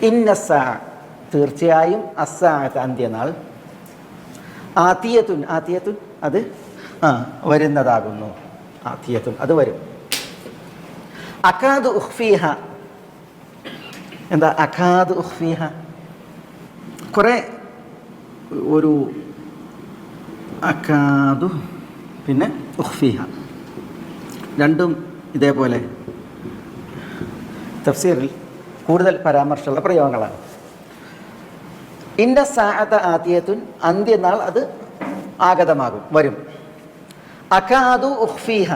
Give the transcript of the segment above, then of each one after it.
ഇന്നസ്സാ തീർച്ചയായും അസ്സാഅത്ത് അന്ത്യനാൾ ആതിയത്തുൻ ആതിയത്തുൻ അത് വരുന്നതാകുന്നു. ആതിയത്തുൻ അത് വരും. അകാദു ഉഖ്ഫീഹ എന്താ അകാദു ഉഖ്ഫീഹ? കുറേ ഒരു അകാദു പിന്നെ ഉഖ്ഫീഹ രണ്ടും ഇതേപോലെ തഫ്സീറിൽ കൂടുതൽ പരാമർശമുള്ള പ്രയോഗങ്ങളാണ്. ഇന്ന സാഅത ആതിയത്തുൻ അന്ത്യനാൾ അത് ആഗതമാകും, വരും. അകാദു ഉഖ്ഫീഹ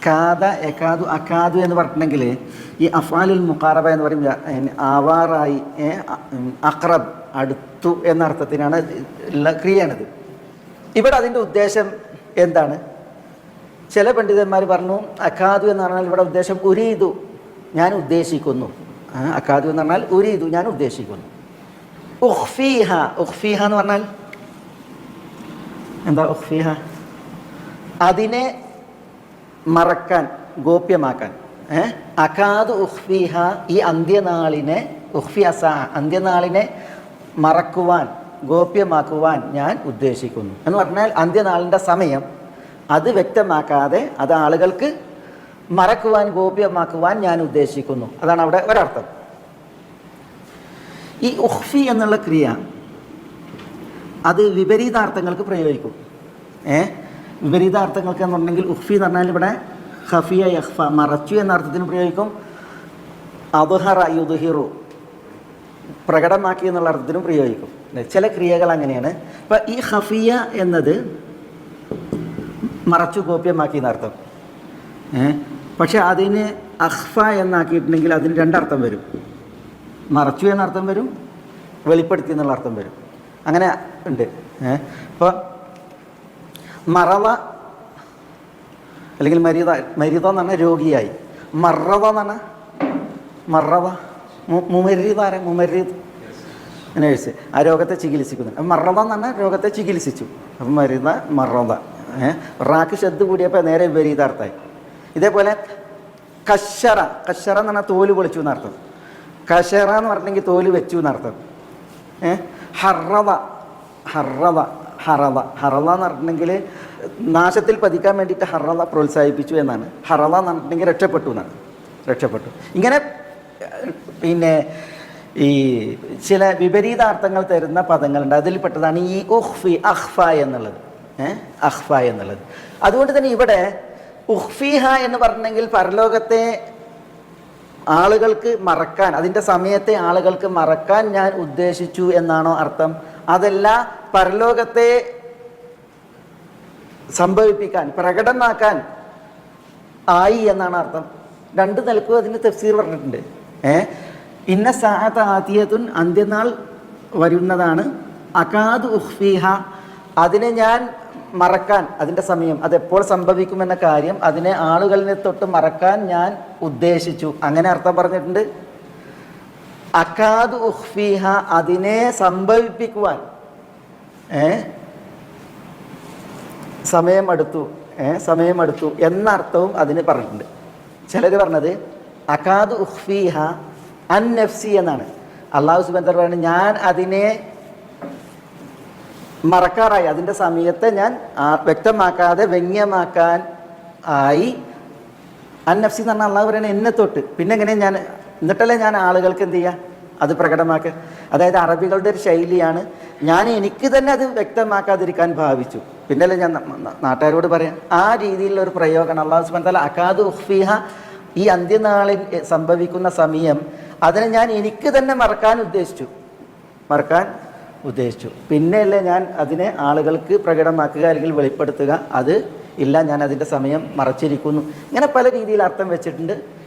കാദ എകാദു അകാദു എന്ന് പറഞ്ഞിട്ടുണ്ടെങ്കിൽ ഈ അഫ്ആലുൽ മുഖാറബ എന്ന് പറയും ആവാറായി അഖ്റബ് അടുത്തു എന്ന അർത്ഥത്തിനാണ് ഉള്ള ക്രിയയാണിത്. ഇവിടെ അതിൻ്റെ ഉദ്ദേശം എന്താണ്? ചില പണ്ഡിതന്മാർ പറഞ്ഞു അകാദു എന്ന് പറഞ്ഞാൽ ഇവിടെ ഉദ്ദേശം ഉരീദു, ഞാൻ ഉദ്ദേശിക്കുന്നു. അകാദു എന്ന് പറഞ്ഞാൽ ഉരീദു, ഞാൻ ഉദ്ദേശിക്കുന്നു. ഉഖ്ഫീഹ ഉഖ്ഫീഹ എന്ന് പറഞ്ഞാൽ എന്താ? ഉഖ്ഫീഹ അതിനെ മറക്കാൻ, ഗോപ്യമാക്കാൻ. അകാദു ഉഖ്ഫീഹ ഈ അന്ത്യനാളിനെ, ഉഖ്ഫി അസാ അന്ത്യനാളിനെ മറക്കുവാൻ, ഗോപ്യമാക്കുവാൻ ഞാൻ ഉദ്ദേശിക്കുന്നു എന്ന് പറഞ്ഞാൽ അന്ത്യനാളിൻ്റെ സമയം അത് വ്യക്തമാക്കാതെ അത് ആളുകൾക്ക് മറക്കുവാൻ, ഗോപ്യമാക്കുവാൻ ഞാൻ ഉദ്ദേശിക്കുന്നു. അതാണ് അവിടെ ഒരർത്ഥം. ഈ ഉഖ്ഫി എന്നുള്ള ക്രിയ അത് വിപരീതാർത്ഥങ്ങൾക്ക് പ്രയോഗിക്കും. വിപരീതാർത്ഥങ്ങൾക്ക് എന്ന് പറഞ്ഞെങ്കിൽ ഉഖ്ഫി എന്ന് പറഞ്ഞാൽ ഇവിടെ ഖഫിയ യഖ്ഫ മറച്ചു എന്ന അർത്ഥത്തിന് പ്രയോഗിക്കും. അദ്ഹറ യുദ്ഹിറു പ്രകടമാക്കി എന്നുള്ള അർത്ഥത്തിനും പ്രയോഗിക്കും. ചില ക്രിയകൾ അങ്ങനെയാണ്. ഇപ്പം ഈ ഖഫിയ എന്നത് മറച്ചു, ഗോപ്യമാക്കി എന്നർത്ഥം. പക്ഷെ അതിന് അഖ്ഫ എന്നാക്കിയിട്ടുണ്ടെങ്കിൽ അതിന് രണ്ടർത്ഥം വരും. മറച്ചു എന്നർത്ഥം വരും, വെളിപ്പെടുത്തി എന്നുള്ള അർത്ഥം വരും. അങ്ങനെ ഉണ്ട്. ഇപ്പോൾ മറവ അല്ലെങ്കിൽ മരീത, മരീത എന്ന് പറഞ്ഞാൽ രോഗിയായി. മറവ എന്ന് പറഞ്ഞാൽ മറവ മുമരീദാര മുമരീദ് നേഴ്സ് ആ രോഗത്തെ ചികിത്സിക്കുന്നു. മറവ എന്ന് പറഞ്ഞാൽ രോഗത്തെ ചികിത്സിച്ചു. അപ്പം മരീത മറവ. റാക്ക് ശബ്ദ് കൂടിയപ്പോൾ നേരെ വിപരീതാർത്ഥമായി. ഇതേപോലെ കശറ, കശറ എന്ന് പറഞ്ഞാൽ തോല് പൊളിച്ചു എന്നർത്ഥം. കശറ എന്ന് പറഞ്ഞെങ്കിൽ തോല് വെച്ചു എന്നർത്ഥം. ഹറവ ഹറവ ഹറവ ഹറവ എന്ന് പറഞ്ഞിട്ടുണ്ടെങ്കിൽ നാശത്തിൽ പതിക്കാൻ വേണ്ടിയിട്ട് ഹറവ പ്രോത്സാഹിപ്പിച്ചു എന്നാണ്. ഹറവ എന്ന് പറഞ്ഞിട്ടുണ്ടെങ്കിൽ രക്ഷപ്പെട്ടു എന്നാണ്, രക്ഷപ്പെട്ടു. ഇങ്ങനെ പിന്നെ ഈ ചില വിപരീതാർത്ഥങ്ങൾ തരുന്ന പദങ്ങളുണ്ട്. അതിൽപ്പെട്ടതാണ് ഈ ഉഖ്ഫി അഖ്ഫ എന്നുള്ളത്. അഖ്ഫ എന്നുള്ളത്. അതുകൊണ്ട് തന്നെ ഇവിടെ ഉഖ്ഫീഹ എന്ന് പറഞ്ഞെങ്കിൽ പരലോകത്തെ ആളുകൾക്ക് മറക്കാൻ, അതിൻ്റെ സമയത്തെ ആളുകൾക്ക് മറക്കാൻ ഞാൻ ഉദ്ദേശിച്ചു എന്നാണോ അർത്ഥം? അതല്ല, പരലോകത്തെ സംഭവിപ്പിക്കാൻ, പ്രകടമാക്കാൻ ആയി എന്നാണ് അർത്ഥം. രണ്ട് നിലക്കും അതിന് തഫ്സീർ പറഞ്ഞിട്ടുണ്ട്. ഇന്ന സാഅത ആതിയത്തുൻ അന്ത്യനാൾ വരുന്നതാണ്. അകാദു ഉഖ്ഫീഹ അതിനെ ഞാൻ മറക്കാൻ, അതിൻ്റെ സമയം അതെപ്പോൾ സംഭവിക്കുമെന്ന കാര്യം അതിനെ ആളുകളിനെ തൊട്ട് മറക്കാൻ ഞാൻ ഉദ്ദേശിച്ചു, അങ്ങനെ അർത്ഥം പറഞ്ഞിട്ടുണ്ട്. അകാദു ഉഖ്ഫീഹ അതിനെ സംഭവിപ്പിക്കുവാൻ സമയമെടുത്തു എന്ന അർത്ഥവും അതിന് പറഞ്ഞിട്ടുണ്ട്. ചിലർ പറഞ്ഞത് അകാദു ഉഖ്ഫീഹ അൻ നഫ്സി എന്നാണ്. അല്ലാഹു സുബ്ഹാനഹു വ തആല പറയുന്നത് ഞാൻ അതിനെ മറക്കാറായി, അതിൻ്റെ സമയത്തെ ഞാൻ വ്യക്തമാക്കാതെ വ്യംഗ്യമാക്കാൻ ആയി. അൻ നഫ്സി എന്ന് പറഞ്ഞാൽ അള്ളാഹു പറയുന്നത് എന്നെ തൊട്ട്. പിന്നെ എങ്ങനെ ഞാൻ, എന്നിട്ടല്ലേ ഞാൻ ആളുകൾക്ക് എന്ത് ചെയ്യുക, അത് പ്രകടമാക്കുക. അതായത് അറബികളുടെ ഒരു ശൈലിയാണ്. ഞാൻ എനിക്ക് തന്നെ അത് വ്യക്തമാക്കാതിരിക്കാൻ ഭാവിച്ചു, പിന്നല്ലേ ഞാൻ നാട്ടുകാരോട് പറയാം. ആ രീതിയിലുള്ള ഒരു പ്രയോഗമാണ് അള്ളാഹു സുബ്ഹാനഹു വ തആല അകാദു ഉഖ്ഫീഹ ഈ അന്ത്യനാളിൽ സംഭവിക്കുന്ന സമയം അതിനെ ഞാൻ എനിക്ക് തന്നെ മറക്കാൻ ഉദ്ദേശിച്ചു, പിന്നെയല്ലേ ഞാൻ അതിനെ ആളുകൾക്ക് പ്രകടമാക്കുക അല്ലെങ്കിൽ വെളിപ്പെടുത്തുക. അത് ഇല്ല, ഞാൻ അതിൻ്റെ സമയം മറച്ചിരിക്കുന്നു. ഇങ്ങനെ പല രീതിയിൽ അർത്ഥം വെച്ചിട്ടുണ്ട്.